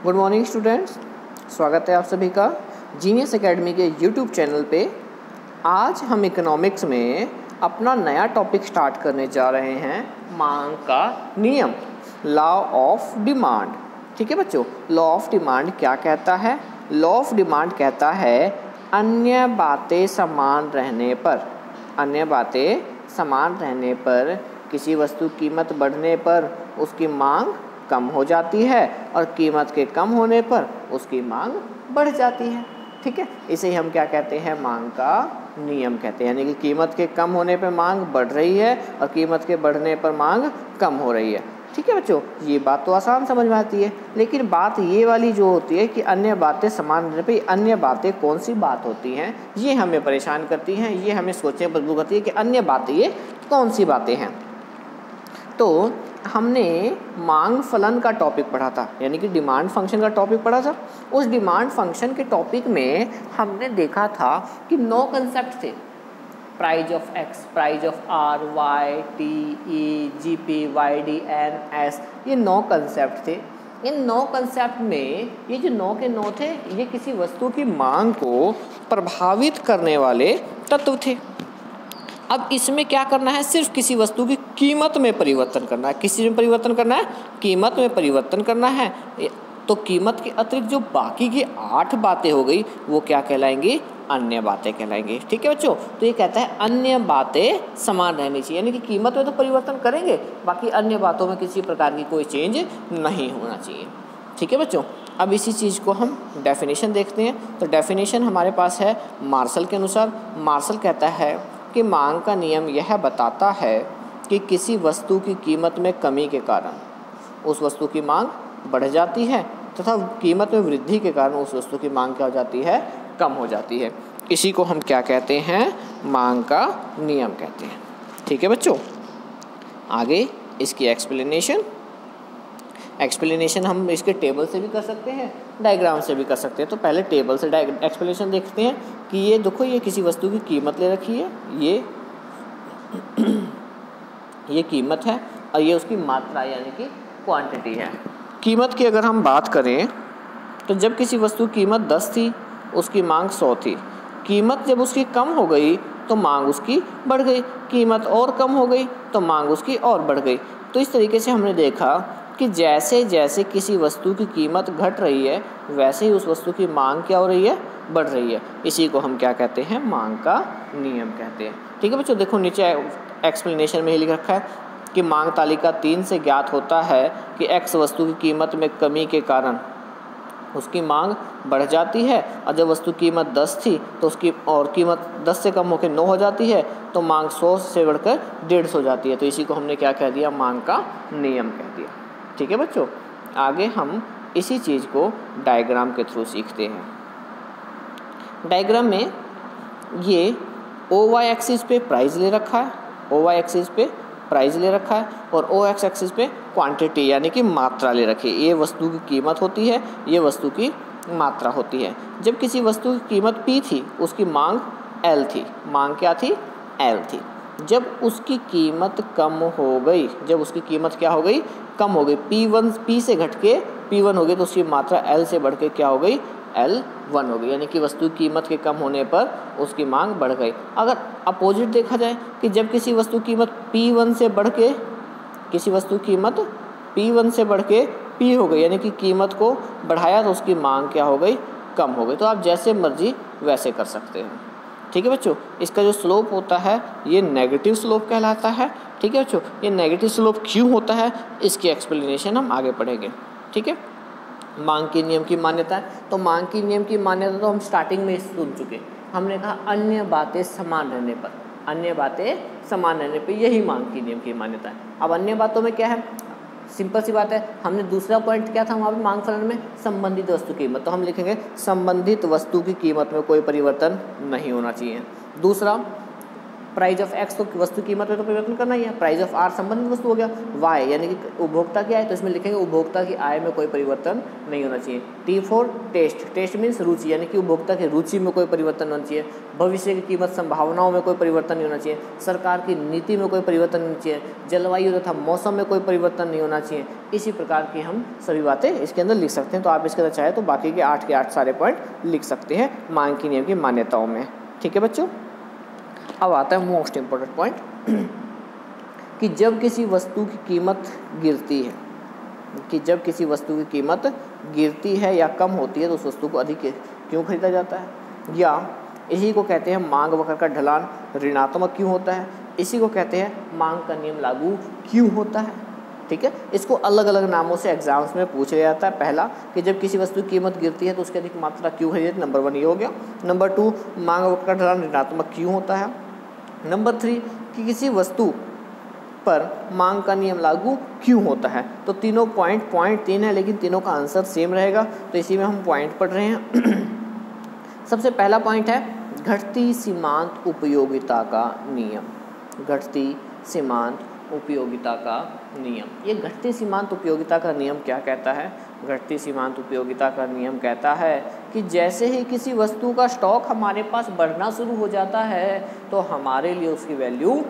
Good morning students, स्वागत है आप सभी का जीनियस एकेडमी के यूट्यूब चैनल पे। आज हम इकोनॉमिक्स में अपना नया टॉपिक स्टार्ट करने जा रहे हैं, मांग का नियम, लॉ ऑफ डिमांड। ठीक है बच्चों, लॉ ऑफ डिमांड क्या कहता है? लॉ ऑफ डिमांड कहता है अन्य बातें समान रहने पर, अन्य बातें समान रहने पर किसी वस्तु की कीमत बढ़ने पर उसकी मांग कम हो जाती है और कीमत के कम होने पर उसकी मांग बढ़ जाती है। ठीक है, इसे ही हम क्या कहते हैं? मांग का नियम कहते हैं। यानी कि कीमत के कम होने पर मांग बढ़ रही है और कीमत के बढ़ने पर मांग कम हो रही है। ठीक है बच्चों, ये बात तो आसान समझ में आती है, लेकिन बात ये वाली जो होती है कि अन्य बातें समान रहने पर, अन्य बातें कौन सी बात होती हैं, ये हमें परेशान करती हैं, ये हमें सोचने पर मजबूर करती है कि अन्य बातें ये कौन सी बातें हैं। तो हमने मांग फलन का टॉपिक पढ़ा था, यानी कि डिमांड फंक्शन का टॉपिक पढ़ा था। उस डिमांड फंक्शन के टॉपिक में हमने देखा था कि 9 कंसेप्ट थे। Price of X, price of R, Y, T, E, G P, Y D, N, S, ये 9 कंसेप्ट थे। इन 9 कंसेप्ट में ये जो 9 के 9 थे, ये किसी वस्तु की मांग को प्रभावित करने वाले तत्व थे। अब इसमें क्या करना है? सिर्फ किसी वस्तु की कीमत में परिवर्तन करना है। किसी में परिवर्तन करना है? कीमत में परिवर्तन करना है। तो कीमत के अतिरिक्त जो बाकी की 8 बातें हो गई वो क्या कहलाएंगी? अन्य बातें कहलाएंगी। ठीक है बच्चों, तो ये कहता है अन्य बातें समान रहनी चाहिए, यानी कि कीमत में तो परिवर्तन करेंगे, बाकी अन्य बातों में किसी प्रकार की कोई चेंज नहीं होना चाहिए। ठीक है बच्चों, अब इसी चीज़ को हम डेफिनेशन देखते हैं। तो डेफिनेशन हमारे पास है मार्शल के अनुसार। मार्शल कहता है कि मांग का नियम यह बताता है कि किसी वस्तु की कीमत में कमी के कारण उस वस्तु की मांग बढ़ जाती है तथा कीमत में वृद्धि के कारण उस वस्तु की मांग क्या हो जाती है? कम हो जाती है। इसी को हम क्या कहते हैं? मांग का नियम कहते हैं। ठीक है बच्चों, आगे इसकी एक्सप्लेनेशन हम इसके टेबल से भी कर सकते हैं, डायग्राम से भी कर सकते हैं। तो पहले टेबल से एक्सप्लेनेशन देखते हैं कि ये देखो, ये किसी वस्तु की कीमत ले रखी है, ये कीमत है और ये उसकी मात्रा यानी कि क्वांटिटी है। कीमत की अगर हम बात करें तो जब किसी वस्तु की कीमत 10 थी, उसकी मांग 100 थी। कीमत जब उसकी कम हो गई तो मांग उसकी बढ़ गई, कीमत और कम हो गई तो मांग उसकी और बढ़ गई। तो इस तरीके से हमने देखा कि जैसे जैसे किसी वस्तु की कीमत घट रही है वैसे ही उस वस्तु की मांग क्या हो रही है? बढ़ रही है। इसी को हम क्या कहते हैं? मांग का नियम कहते हैं। ठीक है बच्चों, देखो नीचे एक्सप्लेनेशन में ही लिख रखा है कि मांग तालिका 3 से ज्ञात होता है कि एक्स वस्तु की कीमत में कमी के कारण उसकी मांग बढ़ जाती है और जब वस्तु की कीमत 10 थी तो उसकी और कीमत 10 से कम होकर 9 हो जाती है तो मांग 100 से बढ़कर 150 हो जाती है। तो इसी को हमने क्या कह दिया? मांग का नियम कह दिया। ठीक है बच्चों, आगे हम इसी चीज़ को डायग्राम के थ्रू सीखते हैं। डायग्राम में ये ओ वाई एक्सिस पे प्राइस ले रखा है, ओ वाई एक्सिस पे प्राइस ले रखा है और ओ एक्स एक्सिस पे क्वांटिटी यानी कि मात्रा ले रखी है। ये वस्तु की कीमत होती है, ये वस्तु की मात्रा होती है। जब किसी वस्तु की कीमत P थी, उसकी मांग L थी। मांग क्या थी? L थी। जब उसकी कीमत कम हो गई, जब उसकी कीमत क्या हो गई? कम हो गई। P से घट के P1 हो गई तो उसकी मात्रा L से बढ़ के क्या हो गई? L1 हो गई। यानी कि वस्तु की कीमत के कम होने पर उसकी मांग बढ़ गई। अगर अपोजिट देखा जाए कि जब किसी वस्तु की कीमत P1 से बढ़ के, किसी वस्तु की कीमत P1 से बढ़ के P हो गई, यानी कि कीमत को बढ़ाया तो उसकी मांग क्या हो गई? कम हो गई। तो आप जैसे मर्जी वैसे कर सकते हैं। ठीक है बच्चों, इसका जो स्लोप होता है ये नेगेटिव स्लोप कहलाता है। ठीक है बच्चों, ये नेगेटिव स्लोप क्यों होता है इसकी एक्सप्लेनेशन हम आगे पढ़ेंगे। ठीक है, मांग के नियम की मान्यता है। तो मांग के नियम की मान्यता तो हम स्टार्टिंग में सुन चुके। हमने कहा अन्य बातें समान रहने पर, अन्य बातें समान रहने पर यही मांग के नियम की मान्यता है। अब अन्य बातों में क्या है? सिंपल सी बात है, हमने दूसरा पॉइंट क्या था वहाँ पे मांग फलन में? संबंधित वस्तु कीमत। तो हम लिखेंगे संबंधित वस्तु की कीमत में कोई परिवर्तन नहीं होना चाहिए। दूसरा, प्राइस ऑफ एक्स तो वस्तु कीमत में तो परिवर्तन करना ही है, प्राइस ऑफ आर संबंधित वस्तु हो गया, वाई यानी कि उपभोक्ता की आय, तो इसमें लिखेंगे उपभोक्ता की आय में कोई परिवर्तन नहीं होना चाहिए। T for taste, taste means रुचि यानी कि उपभोक्ता की रुचि में कोई परिवर्तन होना चाहिए। भविष्य की कीमत संभावनाओं में कोई परिवर्तन नहीं होना चाहिए। सरकार की नीति में कोई परिवर्तन नहीं होना चाहिए। जलवायु तथा मौसम में कोई परिवर्तन नहीं होना चाहिए। इसी प्रकार की हम सभी बातें इसके अंदर लिख सकते हैं। तो आप इसके अंदर चाहे तो बाकी के 8 सारे पॉइंट लिख सकते हैं मांग की नियम की मान्यताओं में। ठीक है बच्चों, अब आता है मोस्ट इम्पोर्टेंट पॉइंट कि जब किसी वस्तु की कीमत गिरती है, कि जब किसी वस्तु की कीमत गिरती है या कम होती है तो उस वस्तु को अधिक क्यों खरीदा जाता है, या इसी को कहते हैं मांग वक्र का ढलान ऋणात्मक क्यों होता है, इसी को कहते हैं मांग का नियम लागू क्यों होता है। ठीक है, इसको अलग अलग नामों से एग्जाम्स में पूछा जाता है। पहला कि जब किसी वस्तु की कीमत गिरती है तो उसकी अधिक मात्रा क्यों खरीदे, नंबर 1 ये हो गया। नंबर 2 मांग वक्र का ढलान ऋणात्मक क्यों होता है। नंबर 3 कि किसी वस्तु पर मांग का नियम लागू क्यों होता है। तो तीनों पॉइंट 3 है, लेकिन तीनों का आंसर सेम रहेगा, तो इसी में हम पॉइंट पढ़ रहे हैं। सबसे पहला पॉइंट है घटती सीमांत उपयोगिता का नियम। घटती सीमांत उपयोगिता का नियम, ये घटती सीमांत उपयोगिता का नियम क्या कहता है। घटती सीमांत उपयोगिता का नियम कहता है कि जैसे ही किसी वस्तु का स्टॉक हमारे पास बढ़ना शुरू हो जाता है तो हमारे लिए उसकी वैल्यू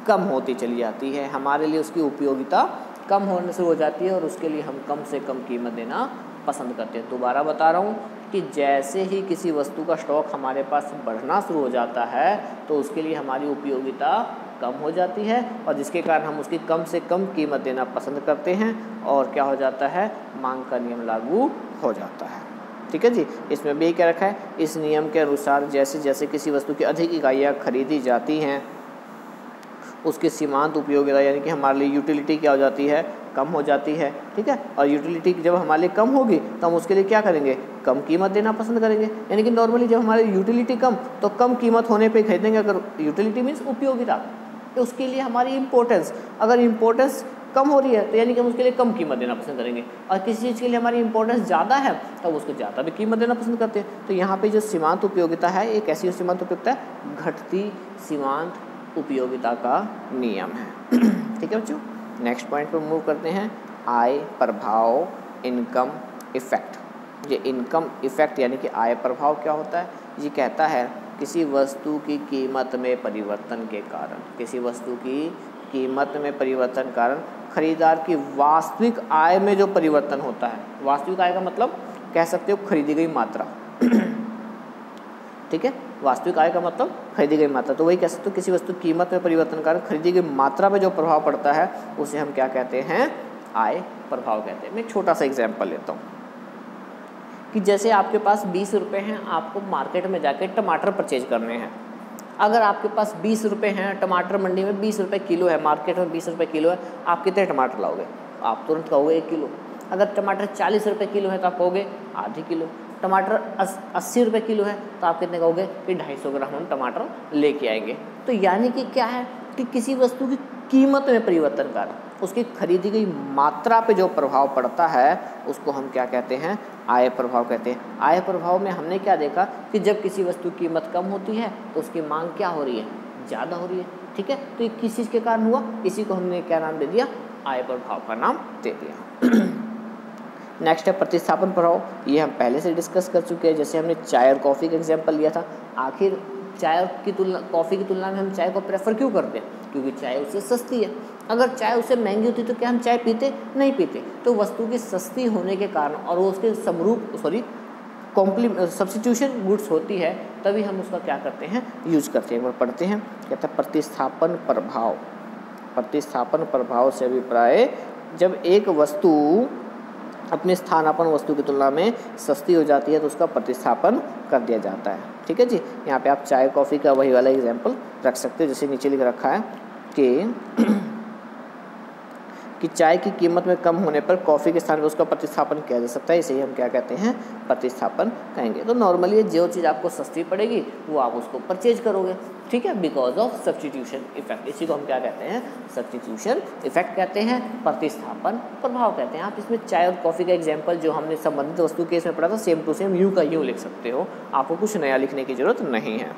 कम होती चली जाती है, हमारे लिए उसकी उपयोगिता कम होने शुरू हो जाती है और उसके लिए हम कम से कम कीमत देना पसंद करते हैं। दोबारा बता रहा हूँ कि जैसे ही किसी वस्तु का स्टॉक हमारे पास बढ़ना शुरू हो जाता है तो उसके लिए हमारी उपयोगिता कम हो जाती है और जिसके कारण हम उसकी कम से कम कीमत देना पसंद करते हैं और क्या हो जाता है, मांग का नियम लागू हो जाता है। ठीक है जी, इसमें भी क्या रखा है, इस नियम के अनुसार जैसे जैसे किसी वस्तु की अधिक इकाइयाँ खरीदी जाती हैं उसकी सीमांत उपयोगिता यानी कि हमारे लिए यूटिलिटी क्या हो जाती है, कम हो जाती है। ठीक है, और यूटिलिटी जब हमारे लिए कम होगी तो हम उसके लिए क्या करेंगे, कम कीमत देना पसंद करेंगे। यानी कि नॉर्मली जब हमारी यूटिलिटी कम तो कम कीमत होने पे खरीदेंगे। अगर यूटिलिटी मीन्स उपयोगिता, तो उसके लिए हमारी इम्पोर्टेंस, अगर इम्पोर्टेंस कम हो रही है तो यानी कि हम उसके लिए कम कीमत देना पसंद करेंगे। और किसी चीज़ के लिए हमारी इंपॉर्टेंस ज़्यादा है तो उसको ज़्यादा भी कीमत देना पसंद करते हैं। तो यहाँ पे जो सीमांत उपयोगिता है एक ऐसी सीमांत उपयोगिता है, घटती सीमांत उपयोगिता का नियम है। ठीक है बच्चों, नेक्स्ट पॉइंट पर मूव करते हैं, आय प्रभाव, इनकम इफेक्ट। ये इनकम इफेक्ट यानी कि आय प्रभाव क्या होता है, ये कहता है किसी वस्तु की कीमत में परिवर्तन के कारण, किसी वस्तु की कीमत में परिवर्तन कारण खरीदार की वास्तविक आय में जो परिवर्तन होता है, वास्तविक आय का मतलब कह सकते हो खरीदी गई मात्रा। ठीक है, वास्तविक आय का मतलब खरीदी गई मात्रा, तो वही कह सकते हो किसी वस्तु कीमत में परिवर्तन कारण खरीदी गई मात्रा में जो प्रभाव पड़ता है उसे हम क्या कहते हैं, आय प्रभाव कहते हैं। मैं एक छोटा सा एग्जाम्पल लेता हूँ कि जैसे आपके पास 20 रुपये हैं, आपको मार्केट में जाके टमाटर परचेज करने हैं। अगर आपके पास 20 रुपये हैं, टमाटर मंडी में 20 रुपये किलो है, मार्केट में 20 रुपये किलो है, आप कितने टमाटर लाओगे, आप तुरंत कहोगे 1 किलो। अगर टमाटर 40 रुपये किलो है तो आप कहोगे आधी किलो। टमाटर 80 रुपये किलो है तो आप कितने कहोगे कि 250 ग्राम हम टमाटर लेके आएंगे। तो यानी कि क्या है कि किसी वस्तु की कीमत में परिवर्तन कारण उसकी खरीदी गई मात्रा पे जो प्रभाव पड़ता है उसको हम क्या कहते हैं, आय प्रभाव कहते हैं। आय प्रभाव में हमने क्या देखा कि जब किसी वस्तु की कीमत कम होती है तो उसकी मांग क्या हो रही है, ज़्यादा हो रही है। ठीक है, तो ये किस चीज़ के कारण हुआ, इसी को हमने क्या नाम दे दिया, आय प्रभाव का नाम दे दिया। नेक्स्ट है प्रतिस्थापन प्रभाव, ये हम पहले से डिस्कस कर चुके हैं। जैसे हमने चाय और कॉफ़ी का एग्जाम्पल लिया था। आखिर चाय की तुलना, कॉफ़ी की तुलना में हम चाय को प्रेफर क्यों करते हैं, क्योंकि चाय उससे सस्ती है। अगर चाय उससे महंगी होती तो क्या हम चाय पीते, नहीं पीते। तो वस्तु की सस्ती होने के कारण और वो उसके सब्स्टिट्यूशन गुड्स होती है, तभी हम उसका क्या करते हैं, यूज करते हैं। एक बार पढ़ते हैं, कहते हैं प्रतिस्थापन प्रभाव। प्रतिस्थापन प्रभाव से अभिप्राय जब एक वस्तु अपने स्थानापन्न वस्तु की तुलना में सस्ती हो जाती है तो उसका प्रतिस्थापन कर दिया जाता है। ठीक है जी, यहाँ पे आप चाय कॉफ़ी का वही वाला एग्जाम्पल रख सकते हो जैसे नीचे लिख रखा है कि चाय की कीमत में कम होने पर कॉफ़ी के स्थान पर उसका प्रतिस्थापन किया जा सकता है, इसे ही हम क्या कहते हैं, प्रतिस्थापन कहेंगे। तो नॉर्मली जो चीज़ आपको सस्ती पड़ेगी वो आप उसको परचेज करोगे। ठीक है, बिकॉज ऑफ सब्स्टिट्यूशन इफेक्ट, इसी को हम क्या कहते हैं, सब्स्टिट्यूशन इफेक्ट कहते हैं, प्रतिस्थापन प्रभाव कहते हैं। आप इसमें चाय और कॉफ़ी का एग्जाम्पल जो हमने संबंधित वस्तु के इसमें पढ़ा था सेम टू सेम यूँ का यूँ लिख सकते हो, आपको कुछ नया लिखने की जरूरत नहीं है।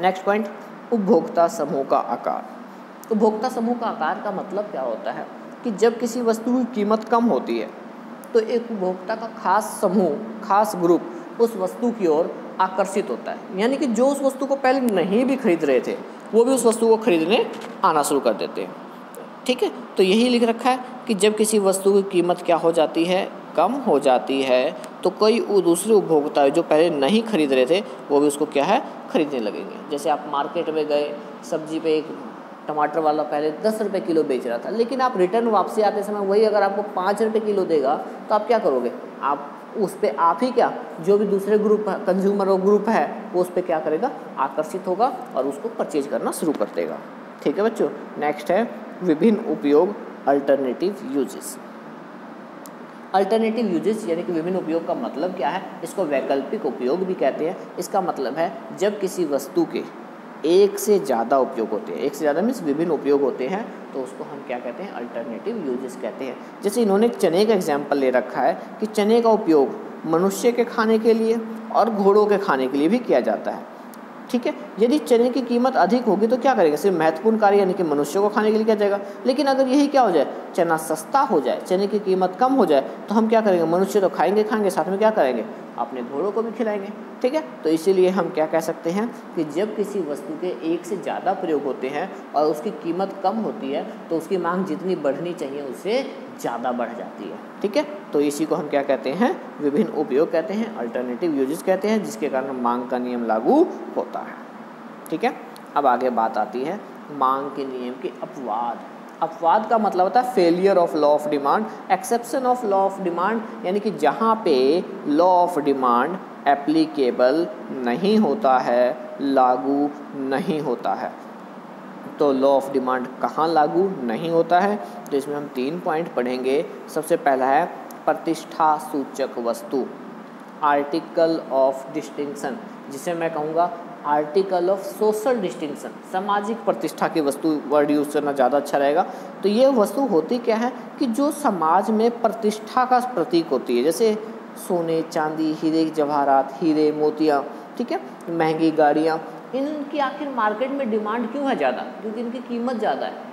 नेक्स्ट पॉइंट, उपभोक्ता समूह का आकार। उपभोक्ता समूह का आकार का मतलब क्या होता है कि जब किसी वस्तु की कीमत कम होती है तो एक उपभोक्ता का खास समूह, खास ग्रुप उस वस्तु की ओर आकर्षित होता है। यानी कि जो उस वस्तु को पहले नहीं भी खरीद रहे थे वो भी उस वस्तु को खरीदने आना शुरू कर देते हैं। ठीक है, तो यही लिख रखा है कि जब किसी वस्तु की कीमत क्या हो जाती है, कम हो जाती है, तो कई दूसरे उपभोक्ता जो पहले नहीं खरीद रहे थे वो भी उसको क्या है, खरीदने लगेंगे। जैसे आप मार्केट में गए, सब्जी पे एक टमाटर वाला पहले 10 रुपये किलो बेच रहा था, लेकिन आप रिटर्न वापसी आते समय वही अगर आपको 5 रुपये किलो देगा तो आप क्या करोगे, आप उस पर आप ही क्या, जो भी दूसरे ग्रुप कंज्यूमर और ग्रुप है वो उस पर क्या करेगा, आकर्षित होगा और उसको परचेज करना शुरू कर देगा। ठीक है बच्चों, नेक्स्ट है विभिन्न उपयोग, अल्टरनेटिव यूजेस। अल्टरनेटिव यूजेस यानी कि विभिन्न उपयोग का मतलब क्या है, इसको वैकल्पिक उपयोग भी कहते हैं। इसका मतलब है जब किसी वस्तु के एक से ज़्यादा उपयोग होते हैं, एक से ज़्यादा मीन्स विभिन्न उपयोग होते हैं, तो उसको हम क्या कहते हैं, अल्टरनेटिव यूजेस कहते हैं। जैसे इन्होंने चने का एग्जाम्पल ले रखा है कि चने का उपयोग मनुष्य के खाने के लिए और घोड़ों के खाने के लिए भी किया जाता है। ठीक है, यदि चने की कीमत अधिक होगी तो क्या करेंगे, सिर्फ महत्वपूर्ण कार्य यानी कि मनुष्यों को खाने के लिए किया जाएगा। लेकिन अगर यही क्या हो जाए, चना सस्ता हो जाए, चने की कीमत कम हो जाए, तो हम क्या करेंगे, मनुष्य तो खाएंगे, साथ में क्या करेंगे, अपने घोड़ों को भी खिलाएंगे। ठीक है, तो इसीलिए हम क्या कह सकते हैं कि जब किसी वस्तु के एक से ज़्यादा प्रयोग होते हैं और उसकी कीमत कम होती है तो उसकी मांग जितनी बढ़नी चाहिए उससे ज़्यादा बढ़ जाती है। ठीक है, तो इसी को हम क्या कहते हैं, विभिन्न उपयोग कहते हैं, अल्टरनेटिव यूजेस कहते हैं, जिसके कारण मांग का नियम लागू होता है। ठीक है, अब आगे बात आती है मांग के नियम के अपवाद। अपवाद का मतलब होता है failure of law of demand, exception of law of demand, यानी कि जहाँ पे लॉ ऑफ डिमांड एप्लीकेबल नहीं होता है, लागू नहीं होता है। तो लॉ ऑफ डिमांड कहाँ लागू नहीं होता है, तो इसमें हम 3 पॉइंट पढ़ेंगे। सबसे पहला है प्रतिष्ठा सूचक वस्तु, आर्टिकल ऑफ डिस्टिंक्शन, जिसे मैं कहूँगा आर्टिकल ऑफ सोशल डिस्टिंक्शन, सामाजिक प्रतिष्ठा की वस्तु वर्ड यूज़ करना ज़्यादा अच्छा रहेगा। तो ये वस्तु होती क्या है कि जो समाज में प्रतिष्ठा का प्रतीक होती है, जैसे सोने चांदी, हीरे जवाहरात, हीरे मोतियाँ, ठीक है, महंगी गाड़ियाँ, इनकी आखिर मार्केट में डिमांड क्यों है ज़्यादा, क्योंकि इनकी कीमत ज़्यादा है।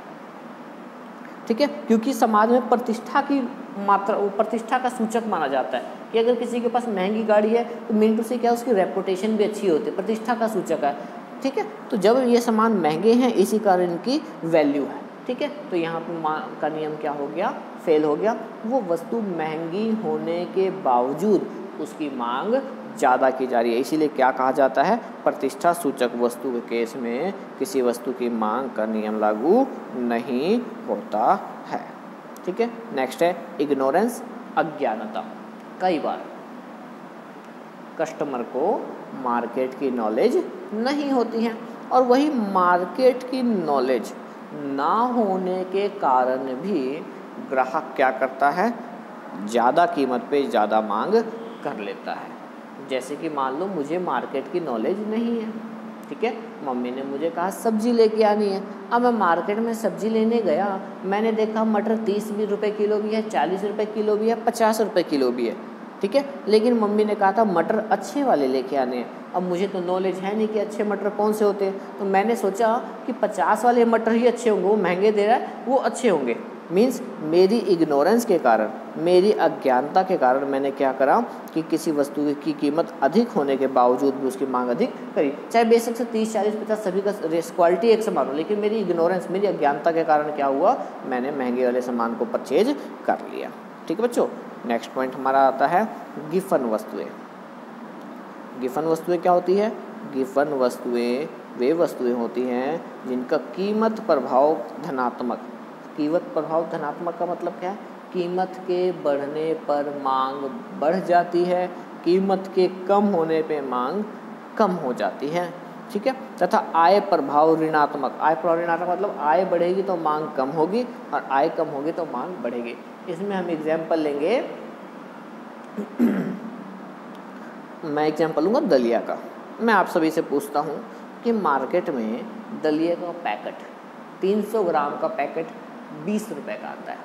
ठीक है, क्योंकि समाज में प्रतिष्ठा की मात्रा, प्रतिष्ठा का सूचक माना जाता है कि अगर किसी के पास महंगी गाड़ी है तो मीन टू से क्या, उसकी रेपुटेशन भी अच्छी होती है, प्रतिष्ठा का सूचक है। ठीक है, तो जब ये सामान महंगे हैं इसी कारण इनकी वैल्यू है। ठीक है, तो यहाँ पर मांग का नियम क्या हो गया, फेल हो गया। वो वस्तु महंगी होने के बावजूद उसकी मांग ज़्यादा की जा रही है, इसीलिए क्या कहा जाता है, प्रतिष्ठा सूचक वस्तु के केस में किसी वस्तु की मांग का नियम लागू नहीं होता है। ठीक है, नेक्स्ट है इग्नोरेंस, अज्ञानता। कई बार कस्टमर को मार्केट की नॉलेज नहीं होती है और वही मार्केट की नॉलेज ना होने के कारण भी ग्राहक क्या करता है, ज़्यादा कीमत पे ज़्यादा मांग कर लेता है। जैसे कि मान लो मुझे मार्केट की नॉलेज नहीं है, ठीक है, मम्मी ने मुझे कहा सब्जी लेके आनी है। अब मैं मार्केट में सब्जी लेने गया, मैंने देखा मटर 30 रुपये किलो भी है, 40 रुपये किलो भी है, 50 रुपये किलो भी है। ठीक है, लेकिन मम्मी ने कहा था मटर अच्छे वाले लेके आने हैं। अब मुझे तो नॉलेज है नहीं कि अच्छे मटर कौन से होते हैं, तो मैंने सोचा कि 50 वाले मटर ही अच्छे होंगे, वो महंगे दे रहा है, वो अच्छे होंगे। मीन्स मेरी इग्नोरेंस के कारण, मेरी अज्ञानता के कारण मैंने क्या करा कि किसी वस्तु की कीमत अधिक होने के बावजूद भी उसकी मांग अधिक करी, चाहे बेशक से 30, 40, 50 सभी का क्वालिटी एक समान हो, लेकिन मेरी इग्नोरेंस, मेरी अज्ञानता के कारण क्या हुआ, मैंने महंगे वाले सामान को परचेज कर लिया। ठीक है बच्चों, नेक्स्ट पॉइंट हमारा आता है गिफन वस्तुएं। गिफन वस्तुएं क्या होती है, गिफन वस्तुएं वे वस्तुएं होती हैं जिनका कीमत प्रभाव धनात्मक, कीमत प्रभाव धनात्मक का मतलब क्या है, कीमत के बढ़ने पर मांग बढ़ जाती है, कीमत के कम होने पे मांग कम हो जाती है। ठीक है, तथा आय प्रभाव ऋणात्मक, आय प्रभाव ऋणात्मक मतलब आय बढ़ेगी तो मांग कम होगी और आय कम होगी तो मांग बढ़ेगी। इसमें हम एग्जाम्पल लेंगे, मैं एग्जाम्पल लूँगा दलिया का। मैं आप सभी से पूछता हूँ कि मार्केट में दलिया का पैकेट, 300 ग्राम का पैकेट 20 रुपये का आता है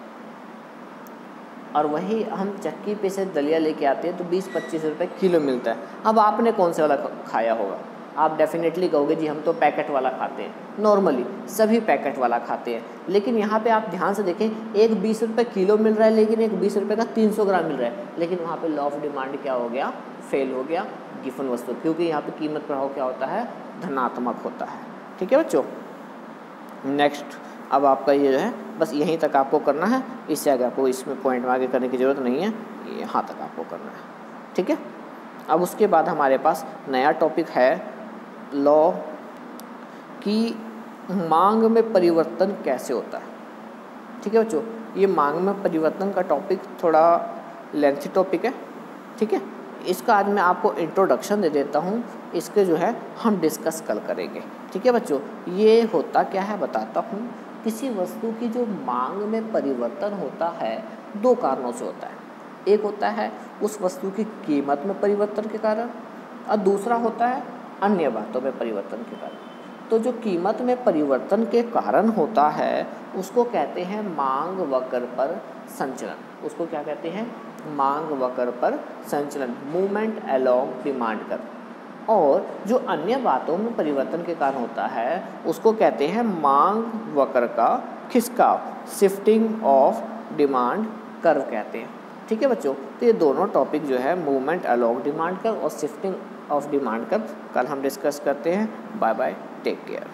और वही हम चक्की पे से दलिया लेके आते हैं तो 20-25 रुपये किलो मिलता है। अब आपने कौन से वाला खाया होगा, आप डेफिनेटली कहोगे जी हम तो पैकेट वाला खाते हैं, नॉर्मली सभी पैकेट वाला खाते हैं, लेकिन यहाँ पे आप ध्यान से देखें, एक 20 रुपये किलो मिल रहा है, लेकिन एक 20 रुपये का 300 ग्राम मिल रहा है, लेकिन वहाँ पे लॉ ऑफ डिमांड क्या हो गया, फेल हो गया गिवन वस्तु, क्योंकि यहाँ पे कीमत प्रभाव क्या होता है, धनात्मक होता है। ठीक है बच्चों, नेक्स्ट अब आपका ये जो है बस यहीं तक आपको करना है, इससे आगे आपको इसमें पॉइंट में आगे करने की ज़रूरत नहीं है, यहाँ तक आपको करना है। ठीक है, अब उसके बाद हमारे पास नया टॉपिक है लॉ की मांग में परिवर्तन कैसे होता है। ठीक है बच्चों, ये मांग में परिवर्तन का टॉपिक थोड़ा लेंथी टॉपिक है। ठीक है, इसका आज मैं आपको इंट्रोडक्शन दे देता हूँ, इसके जो है हम डिस्कस कल करेंगे। ठीक है बच्चों, ये होता क्या है बताता हूँ। किसी वस्तु की जो मांग में परिवर्तन होता है दो कारणों से होता है, एक होता है उस वस्तु की कीमत में परिवर्तन के कारण, और दूसरा होता है अन्य बातों में परिवर्तन के कारण। तो जो कीमत में परिवर्तन के कारण होता है उसको कहते हैं मांग वक्र पर संचलन। उसको क्या कहते हैं, मांग वक्र पर संचलन, मूवमेंट अलोंग डिमांड कर्व। और जो अन्य बातों में परिवर्तन के कारण होता है उसको कहते हैं मांग वक्र का खिसकाव, शिफ्टिंग ऑफ डिमांड कर्व कहते हैं। ठीक है बच्चों, तो ये दोनों टॉपिक जो है मूवमेंट अलोंग डिमांड कर्व और शिफ्टिंग ऑफ डिमांड कर्व कल हम डिस्कस करते हैं। Bye bye, take care.